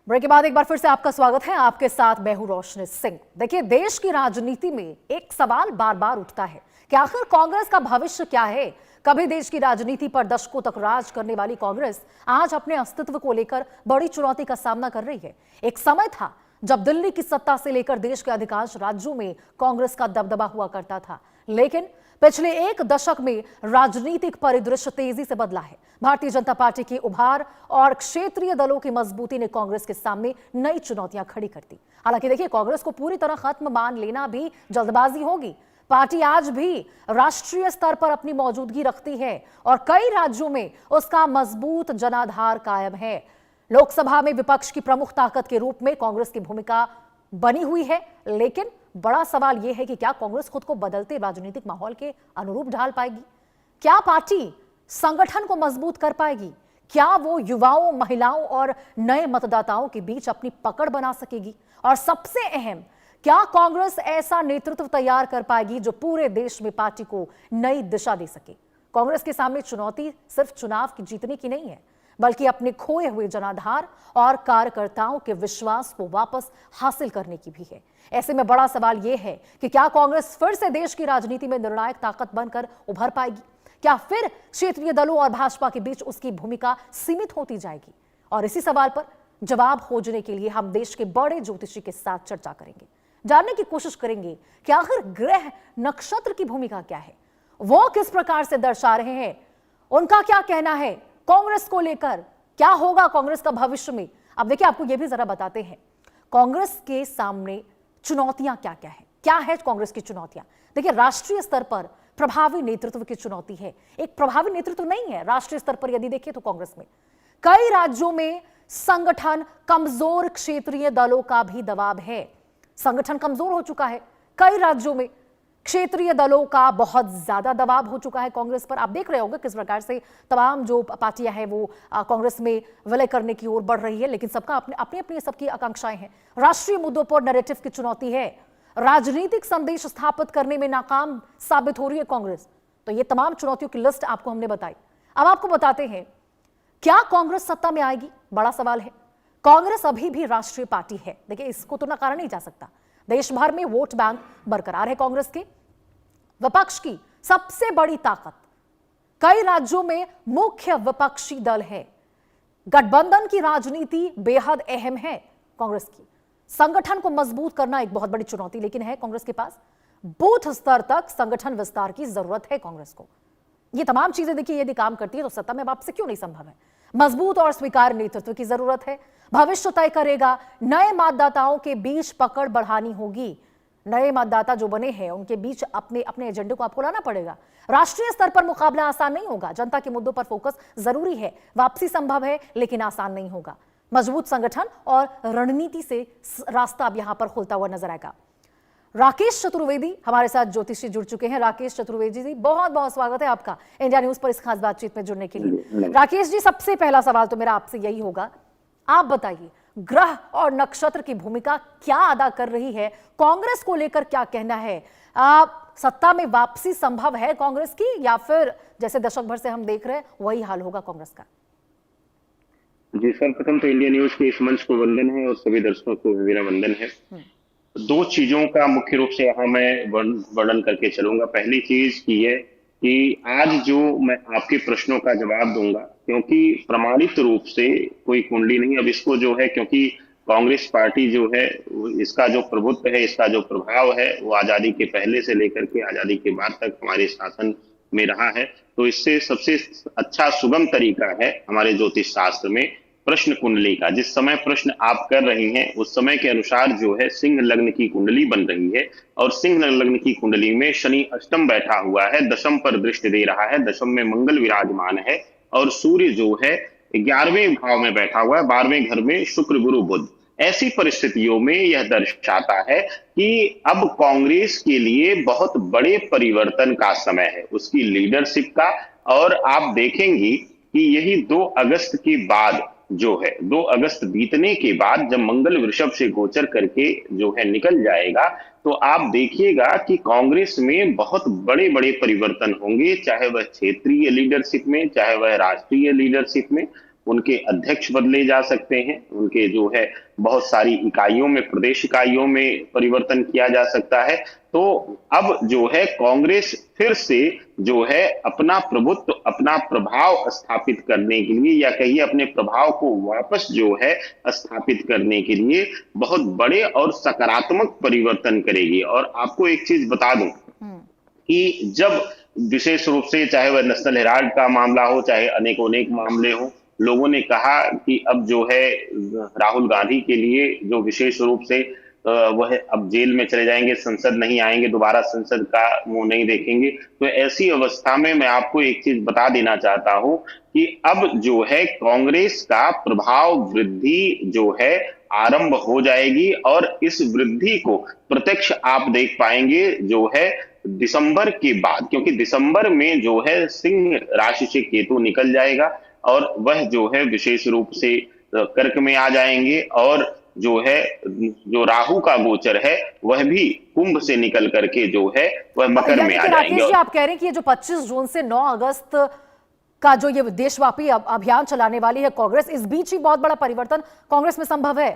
Break के बाद एक बार फिर से आपका स्वागत है। आपके साथ मैं हूं रोशनी सिंह। देखिए, देश की राजनीति में एक सवाल बार बार उठता है कि आखिर कांग्रेस का भविष्य क्या है। कभी देश की राजनीति पर दशकों तक राज करने वाली कांग्रेस आज अपने अस्तित्व को लेकर बड़ी चुनौती का सामना कर रही है। एक समय था जब दिल्ली की सत्ता से लेकर देश के अधिकांश राज्यों में कांग्रेस का दबदबा हुआ करता था, लेकिन पिछले एक दशक में राजनीतिक परिदृश्य तेजी से बदला है। भारतीय जनता पार्टी की उभार और क्षेत्रीय दलों की मजबूती ने कांग्रेस के सामने नई चुनौतियां खड़ी कर दी। हालांकि देखिए, कांग्रेस को पूरी तरह खत्म मान लेना भी जल्दबाजी होगी। पार्टी आज भी राष्ट्रीय स्तर पर अपनी मौजूदगी रखती है और कई राज्यों में उसका मजबूत जनाधार कायम है। लोकसभा में विपक्ष की प्रमुख ताकत के रूप में कांग्रेस की भूमिका बनी हुई है, लेकिन बड़ा सवाल यह है कि क्या कांग्रेस खुद को बदलते राजनीतिक माहौल के अनुरूप ढाल पाएगी? क्या पार्टी संगठन को मजबूत कर पाएगी? क्या वो युवाओं, महिलाओं और नए मतदाताओं के बीच अपनी पकड़ बना सकेगी? और सबसे अहम, क्या कांग्रेस ऐसा नेतृत्व तैयार कर पाएगी जो पूरे देश में पार्टी को नई दिशा दे सके? कांग्रेस के सामने चुनौती सिर्फ चुनाव की जीतने की नहीं है, बल्कि अपने खोए हुए जनाधार और कार्यकर्ताओं के विश्वास को वापस हासिल करने की भी है। ऐसे में बड़ा सवाल यह है कि क्या कांग्रेस फिर से देश की राजनीति में निर्णायक ताकत बनकर उभर पाएगी? क्या फिर क्षेत्रीय दलों और भाजपा के बीच उसकी भूमिका सीमित होती जाएगी? और इसी सवाल पर जवाब खोजने के लिए हम देश के बड़े ज्योतिषी के साथ चर्चा करेंगे, जानने की कोशिश करेंगे कि आखिर ग्रह नक्षत्र की भूमिका क्या है, वो किस प्रकार से दर्शा रहे हैं, उनका क्या कहना है कांग्रेस को लेकर, क्या होगा कांग्रेस का भविष्य में। अब देखिए, आपको यह भी जरा बताते हैं कांग्रेस के सामने चुनौतियां क्या है कांग्रेस की चुनौतियां। देखिए, राष्ट्रीय स्तर पर प्रभावी नेतृत्व की चुनौती है। एक प्रभावी नेतृत्व नहीं है राष्ट्रीय स्तर पर यदि देखें तो कांग्रेस में कई राज्यों में संगठन, कमजोर क्षेत्रीय दलों का भी दबाव है। संगठन कमजोर हो चुका है कई राज्यों में, क्षेत्रीय दलों का बहुत ज्यादा दबाव हो चुका है कांग्रेस पर। आप देख रहे होंगे किस प्रकार से तमाम जो पार्टियां हैं वो कांग्रेस में विलय करने की ओर बढ़ रही है, लेकिन सबका अपनी अपनी सबकी आकांक्षाएं हैं। राष्ट्रीय मुद्दों पर नैरेटिव की चुनौती है, राजनीतिक संदेश स्थापित करने में नाकाम साबित हो रही है कांग्रेस। तो ये तमाम चुनौतियों की लिस्ट आपको हमने बताई। अब आपको बताते हैं, क्या कांग्रेस सत्ता में आएगी? बड़ा सवाल है। कांग्रेस अभी भी राष्ट्रीय पार्टी है, देखिए इसको तो नकारा नहीं जा सकता। देश भर में वोट बैंक बरकरार है कांग्रेस के, विपक्ष की सबसे बड़ी ताकत, कई राज्यों में मुख्य विपक्षी दल है। गठबंधन की राजनीति बेहद अहम है कांग्रेस की। संगठन को मजबूत करना एक बहुत बड़ी चुनौती लेकिन है कांग्रेस के पास। बूथ स्तर तक संगठन विस्तार की जरूरत है कांग्रेस को। ये तमाम चीजें देखिए यदि काम करती है तो सत्ता में वापसी क्यों नहीं संभव है। मजबूत और स्वीकार्य नेतृत्व की जरूरत है। भविष्य तय करेगा। नए मतदाताओं के बीच पकड़ बढ़ानी होगी। नए मतदाता जो बने हैं उनके बीच अपने अपने एजेंडे को आपको लाना पड़ेगा। राष्ट्रीय स्तर पर मुकाबला आसान नहीं होगा। जनता के मुद्दों पर फोकस जरूरी है। वापसी संभव है लेकिन आसान नहीं होगा। मजबूत संगठन और रणनीति से रास्ता अब यहां पर खुलता हुआ नजर आएगा। राकेश चतुर्वेदी हमारे साथ ज्योतिषी जुड़ चुके हैं। राकेश चतुर्वेदी जी, बहुत बहुत स्वागत है आपका इंडिया न्यूज पर इस खास बातचीत में जुड़ने के लिए। राकेश जी, सबसे पहला सवाल तो मेरा आपसे यही होगा, आप बताइए ग्रह और नक्षत्र की भूमिका क्या अदा कर रही है, कांग्रेस को लेकर क्या कहना है? सत्ता में वापसी संभव है कांग्रेस की या फिर जैसे दशक भर से हम देख रहे हैं वही हाल होगा कांग्रेस का? जी, सर्वप्रथम तो इंडिया न्यूज के इस मंच को वंदन है और सभी दर्शकों को मेरा वंदन है। दो चीजों का मुख्य रूप से यहाँ मैं वर्णन करके चलूंगा। पहली चीज की है कि आज जो मैं आपके प्रश्नों का जवाब दूंगा, क्योंकि प्रमाणित रूप से कोई कुंडली नहीं, अब इसको जो है, क्योंकि कांग्रेस पार्टी जो है इसका जो प्रभुत्व है, इसका जो प्रभाव है वो आजादी के पहले से लेकर के आजादी के बाद तक हमारे शासन में रहा है। तो इससे सबसे अच्छा सुगम तरीका है हमारे ज्योतिष शास्त्र में प्रश्न कुंडली का। जिस समय प्रश्न आप कर रही हैं उस समय के अनुसार जो है सिंह लग्न की कुंडली बन रही है और सिंह लग्न की कुंडली में शनि अष्टम बैठा हुआ है, दशम पर दृष्टि दे रहा है, दशम में मंगल विराजमान है और सूर्य जो है 11वें भाव में बैठा हुआ है, 12वें घर में शुक्र, गुरु, बुध। ऐसी परिस्थितियों में यह दर्शाता है कि अब कांग्रेस के लिए बहुत बड़े परिवर्तन का समय है, उसकी लीडरशिप का। और आप देखेंगी कि यही 2 अगस्त के बाद जो है, 2 अगस्त बीतने के बाद जब मंगल वृषभ से गोचर करके जो है निकल जाएगा, तो आप देखिएगा कि कांग्रेस में बहुत बड़े बड़े परिवर्तन होंगे, चाहे वह क्षेत्रीय लीडरशिप में, चाहे वह राष्ट्रीय लीडरशिप में। उनके अध्यक्ष बदले जा सकते हैं, उनके जो है बहुत सारी इकाइयों में, प्रदेश इकाइयों में परिवर्तन किया जा सकता है। तो अब जो है कांग्रेस फिर से जो है अपना प्रभुत्व, अपना प्रभाव स्थापित करने के लिए, या कहिए अपने प्रभाव को वापस जो है स्थापित करने के लिए बहुत बड़े और सकारात्मक परिवर्तन करेगी। और आपको एक चीज बता दूं कि जब विशेष रूप से चाहे वह नेशनल हेराल्ड का मामला हो, चाहे अनेक मामले हो, लोगों ने कहा कि अब जो है राहुल गांधी के लिए जो विशेष रूप से वह अब जेल में चले जाएंगे, संसद नहीं आएंगे, दोबारा संसद का मुंह नहीं देखेंगे। तो ऐसी अवस्था में मैं आपको एक चीज बता देना चाहता हूं कि अब जो है कांग्रेस का प्रभाव वृद्धि जो है आरंभ हो जाएगी, और इस वृद्धि को प्रत्यक्ष आप देख पाएंगे जो है दिसंबर के बाद, क्योंकि दिसंबर में जो है सिंह राशि से केतु निकल जाएगा और वह जो है विशेष रूप से कर्क में आ जाएंगे, और जो है जो राहु का गोचर है वह भी कुंभ से निकल करके जो है वह मकर में आ जाएंगे। राकेश जी, आप कह रहे हैं कि ये जो 25 जून से 9 अगस्त का जो ये देशव्यापी अभियान चलाने वाली है कांग्रेस, इस बीच ही बहुत बड़ा परिवर्तन कांग्रेस में संभव है,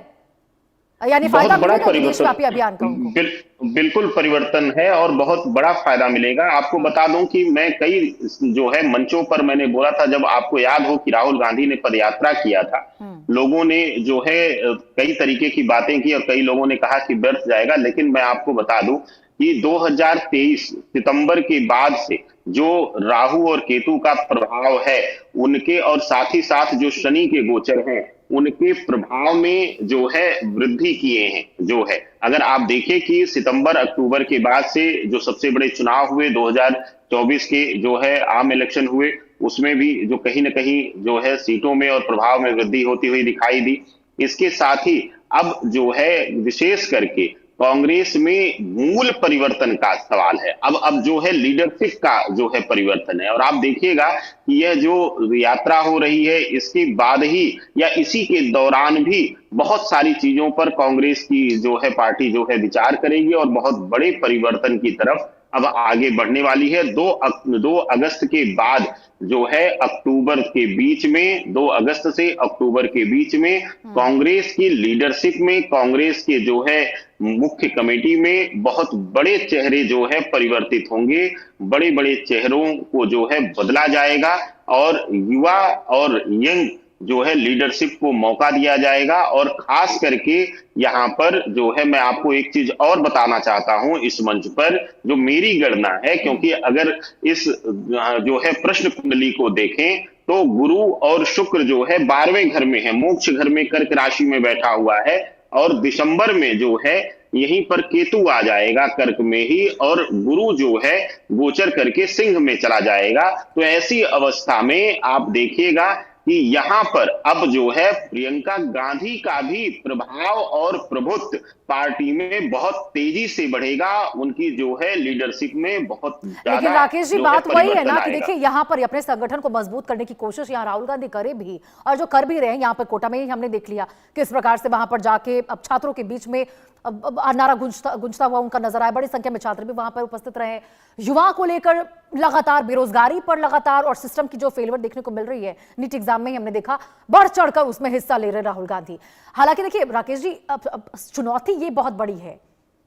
यानी फायदा मिलेगा देशव्यापी अभियान का उनको? बिल्कुल परिवर्तन है और बहुत बड़ा फायदा मिलेगा। आपको बता दूं कि मैं कई जो है मंचों पर मैंने बोला था, जब आपको याद हो कि राहुल गांधी ने पदयात्रा किया था, लोगों ने जो है कई तरीके की बातें की और कई लोगों ने कहा कि व्यर्थ जाएगा। लेकिन मैं आपको बता दूं कि 2023 सितंबर के बाद से जो राहु और केतु का प्रभाव है उनके, और साथ ही साथ जो शनि के गोचर हैं उनके प्रभाव में जो है वृद्धि किए हैं। जो है अगर आप देखें कि सितंबर अक्टूबर के बाद से जो सबसे बड़े चुनाव हुए 2024 के जो है आम इलेक्शन हुए, उसमें भी जो कहीं ना कहीं जो है सीटों में और प्रभाव में वृद्धि होती हुई दिखाई दी। इसके साथ ही अब जो है विशेष करके कांग्रेस में मूल परिवर्तन का सवाल है। अब जो है लीडरशिप का जो है परिवर्तन है, और आप देखिएगा कि यह जो यात्रा हो रही है इसके बाद ही या इसी के दौरान भी बहुत सारी चीजों पर कांग्रेस की जो है पार्टी जो है विचार करेगी और बहुत बड़े परिवर्तन की तरफ अब आगे बढ़ने वाली है। 2 अगस्त के बाद जो है अक्टूबर के बीच में, 2 अगस्त से अक्टूबर के बीच में कांग्रेस की लीडरशिप में, कांग्रेस के जो है मुख्य कमेटी में बहुत बड़े चेहरे जो है परिवर्तित होंगे। बड़े बड़े चेहरों को जो है बदला जाएगा और युवा और यंग जो है लीडरशिप को मौका दिया जाएगा। और खास करके यहां पर जो है मैं आपको एक चीज और बताना चाहता हूं इस मंच पर, जो मेरी गणना है, क्योंकि अगर इस जो है प्रश्न कुंडली को देखें तो गुरु और शुक्र जो है 12वें घर में है, मोक्ष घर में कर्क राशि में बैठा हुआ है, और दिसंबर में जो है यहीं पर केतु आ जाएगा कर्क में ही, और गुरु जो है गोचर करके सिंह में चला जाएगा। तो ऐसी अवस्था में आप देखिएगा कि यहां पर अब जो है प्रियंका गांधी का भी प्रभाव और प्रभुत्व पार्टी में बहुत तेजी से बढ़ेगा, उनकी जो है लीडरशिप में बहुत ज्यादा। लेकिन राकेश जी, बात वही है ना कि देखिए यहाँ पर अपने संगठन को मजबूत करने की कोशिश यहाँ राहुल गांधी करे भी, और जो कर भी रहे हैं, यहाँ पर कोटा में ही हमने देख लिया किस प्रकार से वहां पर जाके अब छात्रों के बीच में नारा गूंजता हुआ उनका नजर आया। बड़ी संख्या में छात्र भी वहां पर उपस्थित रहे। युवा को लेकर लगातार, बेरोजगारी पर लगातार, और सिस्टम की जो फेलियर देखने को मिल रही है, नीट एग्जाम में ही हमने देखा, बढ़ चढ़कर उसमें हिस्सा ले रहे राहुल गांधी। हालांकि देखिए राकेश जी, अब चुनौती ये बहुत बड़ी है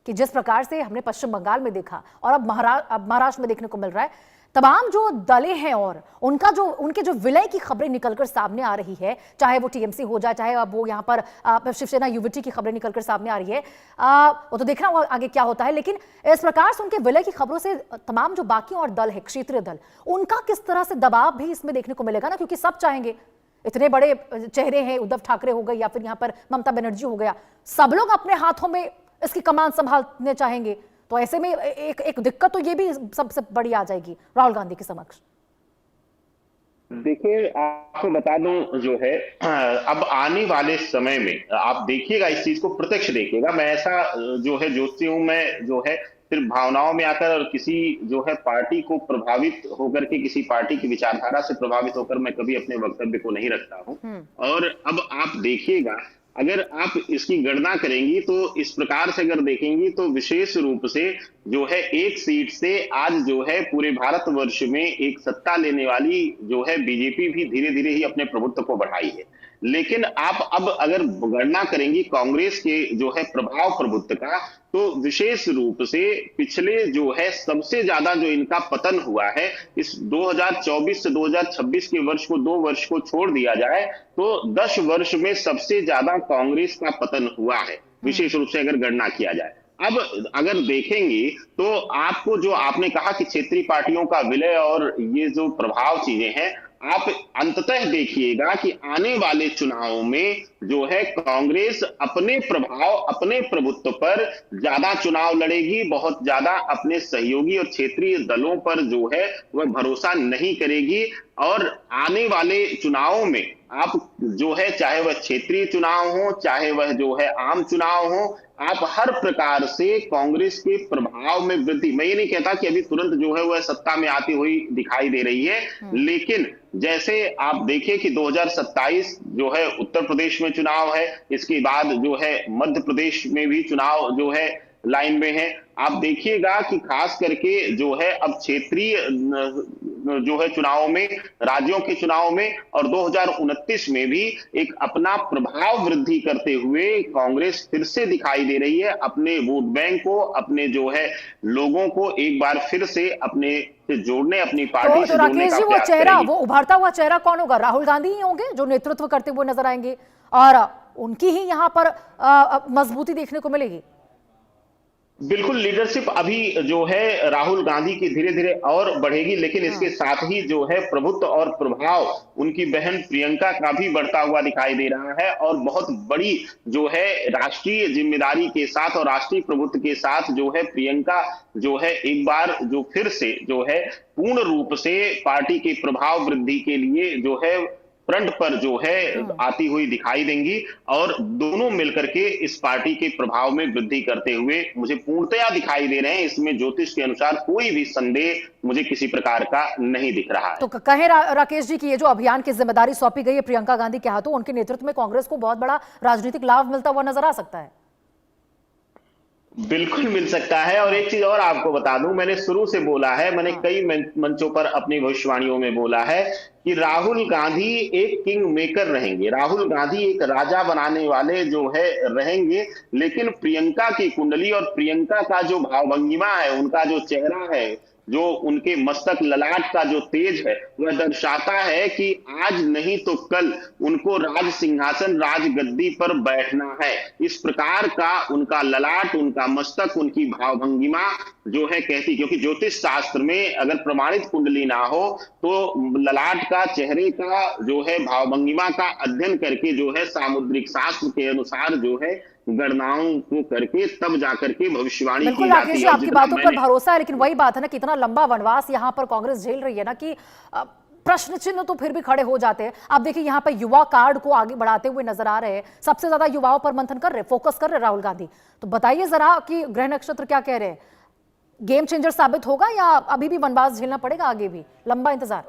कि जिस प्रकार से हमने पश्चिम बंगाल में देखा और अब महाराष्ट्र में देखने को मिल रहा है, तमाम जो दलें हैं और उनके जो विलय की खबरें निकलकर सामने आ रही है, चाहे वो टीएमसी हो जाए, चाहे अब वो यहाँ पर शिवसेना यूवीटी की खबरें निकलकर सामने आ रही है, वो तो देखना आगे क्या होता है। लेकिन इस प्रकार से उनके विलय की खबरों से तमाम जो बाकी और दल है, क्षेत्रीय दल, उनका किस तरह से दबाव भी इसमें देखने को मिलेगा ना, क्योंकि सब चाहेंगे, इतने बड़े चेहरे हैं, उद्धव ठाकरे हो गए या फिर यहाँ पर ममता बनर्जी हो गया, सब लोग अपने हाथों में इसकी कमान संभालने चाहेंगे। तो ऐसे में एक दिक्कत तो ये भी सबसे बड़ी आ जाएगी राहुल गांधी के समक्ष। देखिए आपको बता दूं जो है अब आने वाले समय में आप देखिएगा, इस चीज को प्रत्यक्ष देखिएगा। मैं ऐसा जो है जोशी हूं, मैं जो है सिर्फ भावनाओं में आकर और किसी जो है पार्टी को प्रभावित होकर के, किसी पार्टी की विचारधारा से प्रभावित होकर मैं कभी अपने वक्तव्य को नहीं रखता हूं। और अब आप देखिएगा अगर आप इसकी गणना करेंगी तो इस प्रकार से अगर देखेंगी तो विशेष रूप से जो है एक सीट से आज जो है पूरे भारतवर्ष में एक सत्ता लेने वाली जो है बीजेपी भी धीरे धीरे ही अपने प्रभुत्व को बढ़ाई है। लेकिन आप अब अगर गणना करेंगी कांग्रेस के जो है प्रभाव प्रभुत्व का, तो विशेष रूप से पिछले जो है सबसे ज्यादा जो इनका पतन हुआ है इस 2024 से 2026 के वर्ष को, 2 वर्ष को छोड़ दिया जाए तो 10 वर्ष में सबसे ज्यादा कांग्रेस का पतन हुआ है, विशेष रूप से अगर गणना किया जाए। अब अगर देखेंगे तो आपको जो आपने कहा कि क्षेत्रीय पार्टियों का विलय और ये जो प्रभाव चीजें हैं, आप अंततः देखिएगा कि आने वाले चुनावों में जो है कांग्रेस अपने प्रभाव, अपने प्रभुत्व पर ज्यादा चुनाव लड़ेगी, बहुत ज्यादा अपने सहयोगी और क्षेत्रीय दलों पर जो है वह भरोसा नहीं करेगी। और आने वाले चुनावों में आप जो है चाहे वह क्षेत्रीय चुनाव हो, चाहे वह जो है आम चुनाव हो, आप हर प्रकार से कांग्रेस के प्रभाव में वृद्धि, मैं ये नहीं कहता कि अभी तुरंत जो है वह सत्ता में आती हुई दिखाई दे रही है, लेकिन जैसे आप देखिए कि 2027 जो है उत्तर प्रदेश में चुनाव है, इसके बाद जो है मध्य प्रदेश में भी चुनाव जो है लाइन में है। आप देखिएगा कि खास करके जो है अब क्षेत्रीय जो है चुनावों में, राज्यों के चुनाव में और 2029 में भी एक अपना प्रभाव वृद्धि करते हुए कांग्रेस फिर से दिखाई दे रही है। अपने वोट बैंक को, अपने जो है लोगों को एक बार फिर से अपने से जोड़ने, अपनी पार्टी से जोड़ने राकेश का जी, वो प्रयास चेहरा, करेगी। वो उभरता हुआ चेहरा कौन होगा? राहुल गांधी ही होंगे जो नेतृत्व करते हुए नजर आएंगे और उनकी ही यहाँ पर मजबूती देखने को मिलेगी। बिल्कुल, लीडरशिप अभी जो है राहुल गांधी की धीरे धीरे और बढ़ेगी, लेकिन इसके साथ ही जो है प्रभुत्व और प्रभाव उनकी बहन प्रियंका का भी बढ़ता हुआ दिखाई दे रहा है। और बहुत बड़ी जो है राष्ट्रीय जिम्मेदारी के साथ और राष्ट्रीय प्रभुत्व के साथ जो है प्रियंका जो है एक बार जो फिर से जो है पूर्ण रूप से पार्टी के प्रभाव वृद्धि के लिए जो है फ्रंट पर जो है आती हुई दिखाई देंगी और दोनों मिलकर के इस पार्टी के प्रभाव में वृद्धि करते हुए मुझे पूर्णतया दिखाई दे रहे हैं। इसमें ज्योतिष के अनुसार कोई भी संदेह मुझे किसी प्रकार का नहीं दिख रहा है। तो कहें राकेश जी की ये जो अभियान की जिम्मेदारी सौंपी गई है प्रियंका गांधी के हाथों, उनके नेतृत्व में कांग्रेस को बहुत बड़ा राजनीतिक लाभ मिलता हुआ नजर आ सकता है। बिल्कुल मिल सकता है। और एक चीज और आपको बता दूं, मैंने शुरू से बोला है, मैंने कई मंचों पर अपनी भविष्यवाणियों में बोला है कि राहुल गांधी एक किंग मेकर रहेंगे, राहुल गांधी एक राजा बनाने वाले जो है रहेंगे। लेकिन प्रियंका की कुंडली और प्रियंका का जो भावभंगिमा है, उनका जो चेहरा है, जो उनके मस्तक ललाट का जो तेज है, वह दर्शाता है कि आज नहीं तो कल उनको राज सिंहासन, राज गद्दी पर बैठना है। इस प्रकार का उनका ललाट, उनका मस्तक, उनकी भावभंगिमा जो है कहती, क्योंकि ज्योतिष शास्त्र में अगर प्रमाणित कुंडली ना हो तो ललाट का, चेहरे का जो है भावभंगिमा का अध्ययन करके जो है सामुद्रिक शास्त्र के अनुसार जो है गणनाओं को करके तब जाकर के भविष्यवाणी की जाती है। आपकी बातों पर भरोसा है, लेकिन वही बात है ना, कितना लंबा वनवास यहाँ पर कांग्रेस झेल रही है ना कि प्रश्न चिन्ह तो फिर भी खड़े हो जाते हैं। आप देखिए यहाँ पर युवा कार्ड को आगे बढ़ाते हुए नजर आ रहे हैं, सबसे ज्यादा युवाओं पर मंथन कर रहे, फोकस कर रहे राहुल गांधी। तो बताइए जरा कि ग्रह नक्षत्र क्या कह रहे हैं, गेम चेंजर साबित होगा या अभी भी वनवास झेलना पड़ेगा, आगे भी लंबा इंतजार?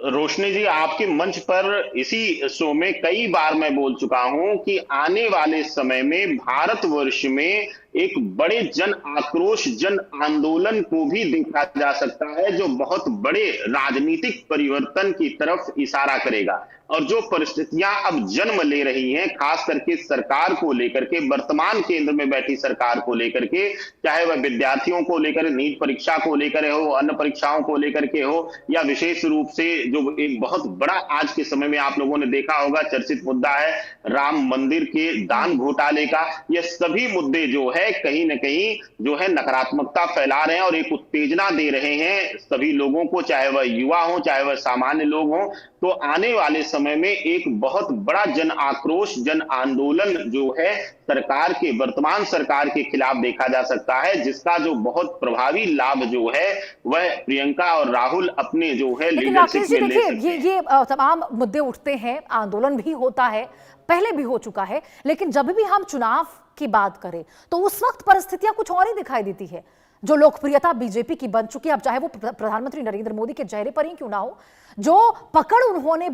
रोशनी जी, आपके मंच पर इसी शो में कई बार मैं बोल चुका हूं कि आने वाले समय में भारतवर्ष में एक बड़े जन आक्रोश, जन आंदोलन को भी देखा जा सकता है, जो बहुत बड़े राजनीतिक परिवर्तन की तरफ इशारा करेगा। और जो परिस्थितियां अब जन्म ले रही हैं, खास करके सरकार को लेकर के, वर्तमान केंद्र में बैठी सरकार को लेकर के, चाहे वह विद्यार्थियों को लेकर, नीट परीक्षा को लेकर हो, अन्य परीक्षाओं को लेकर के हो, या विशेष रूप से जो एक बहुत बड़ा आज के समय में आप लोगों ने देखा होगा चर्चित मुद्दा है राम मंदिर के दान घोटाले का, ये सभी मुद्दे जो है कहीं न कहीं जो है नकारात्मकता फैला रहे हैं और एक उत्तेजना दे रहे हैं सभी लोगों को, चाहे वह युवा हो, चाहे वह सामान्य लोग हों। तो आने वाले समय में एक बहुत बड़ा जन आक्रोश, जन आंदोलन जो है सरकार के, वर्तमान सरकार के खिलाफ देखा जा सकता है, जिसका जो बहुत प्रभावी लाभ जो है वह प्रियंका और राहुल अपने जो है लीडरशिप में ले सकते हैं। ये तमाम मुद्दे उठते हैं, आंदोलन भी होता है, पहले भी हो चुका है, लेकिन जब भी हम चुनाव की बात करें तो उस वक्त परिस्थितियां कुछ और ही दिखाई देती है। जो लोकप्रियता बीजेपी की बन चुकी है, अब चाहे वो प्रधानमंत्री नरेंद्र मोदी के चेहरे पर ही क्यों ना हो, जो पकड़ उन्होंने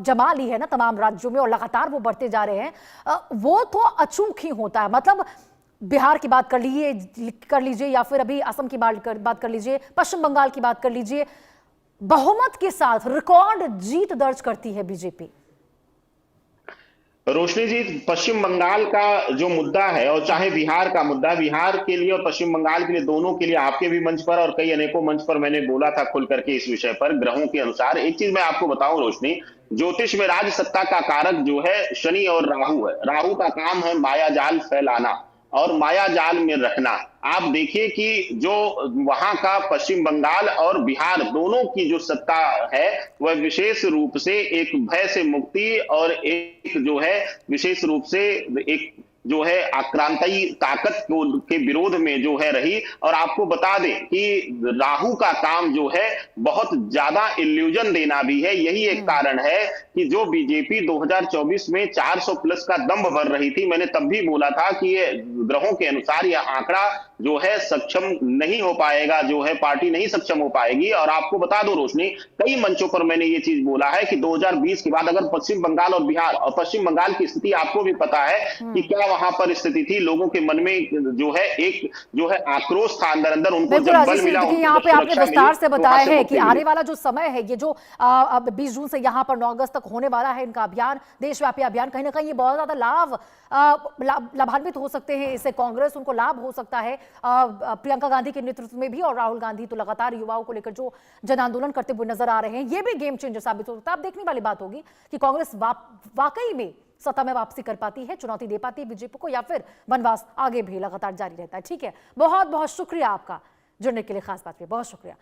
जमा ली है ना तमाम राज्यों में और लगातार वो बढ़ते जा रहे हैं, वो तो अचूक ही होता है। मतलब बिहार की बात कर लीजिए या फिर अभी असम की बात कर लीजिए, पश्चिम बंगाल की बात कर लीजिए, बहुमत के साथ रिकॉर्ड जीत दर्ज करती है बीजेपी। रोशनी जी, पश्चिम बंगाल का जो मुद्दा है और चाहे बिहार का मुद्दा, बिहार के लिए और पश्चिम बंगाल के लिए, दोनों के लिए आपके भी मंच पर और कई अनेकों मंच पर मैंने बोला था खुल करके इस विषय पर। ग्रहों के अनुसार एक चीज मैं आपको बताऊं रोशनी, ज्योतिष में राज सत्ता का कारक जो है शनि और राहु है। राहु का काम है माया जाल फैलाना और माया जाल में रखना। आप देखिए कि जो वहां का पश्चिम बंगाल और बिहार दोनों की जो सत्ता है वह विशेष रूप से एक भय से मुक्ति और एक जो है विशेष रूप से एक जो है आक्रांताई ताकत के विरोध में जो है रही। और आपको बता दें कि राहु का काम जो है बहुत ज्यादा इल्यूजन देना भी है। यही एक कारण है कि जो बीजेपी 2024 में 400 प्लस का दंभ भर रही थी, मैंने तब भी बोला था कि ये ग्रहों के अनुसार यह आंकड़ा जो है सक्षम नहीं हो पाएगा, जो है पार्टी नहीं सक्षम हो पाएगी। और आपको बता दो रोशनी, कई मंचों पर मैंने ये चीज बोला है कि 2020 के बाद अगर पश्चिम बंगाल और बिहार, और पश्चिम बंगाल की स्थिति आपको भी पता है कि क्या वहां पर स्थिति थी, लोगों के मन में जो है एक जो है आक्रोश था अंदर अंदर। उनको जब बल मिला, यहाँ पे आपने विस्तार से बताया है कि आने वाला जो समय है, ये जो 20 जून से यहाँ पर 9 अगस्त तक होने वाला है इनका अभियान, देशव्यापी अभियान, कहीं ना कहीं ये बहुत ज्यादा लाभान्वित हो सकते हैं। इससे कांग्रेस, उनको लाभ हो सकता है प्रियंका गांधी के नेतृत्व में भी, और राहुल गांधी तो लगातार युवाओं को लेकर जो जन आंदोलन करते हुए नजर आ रहे हैं, ये भी गेम चेंजर साबित हो सकता है। अब देखने वाली बात होगी कि कांग्रेस वाकई में सत्ता में वापसी कर पाती है, चुनौती दे पाती है बीजेपी को, या फिर वनवास आगे भी लगातार जारी रहता है। ठीक है, बहुत बहुत शुक्रिया आपका जुड़ने के लिए, खास बात पे बहुत शुक्रिया।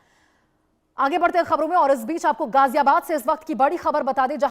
आगे बढ़ते हैं खबरों में, और इस बीच आपको गाजियाबाद से इस वक्त की बड़ी खबर बता दें।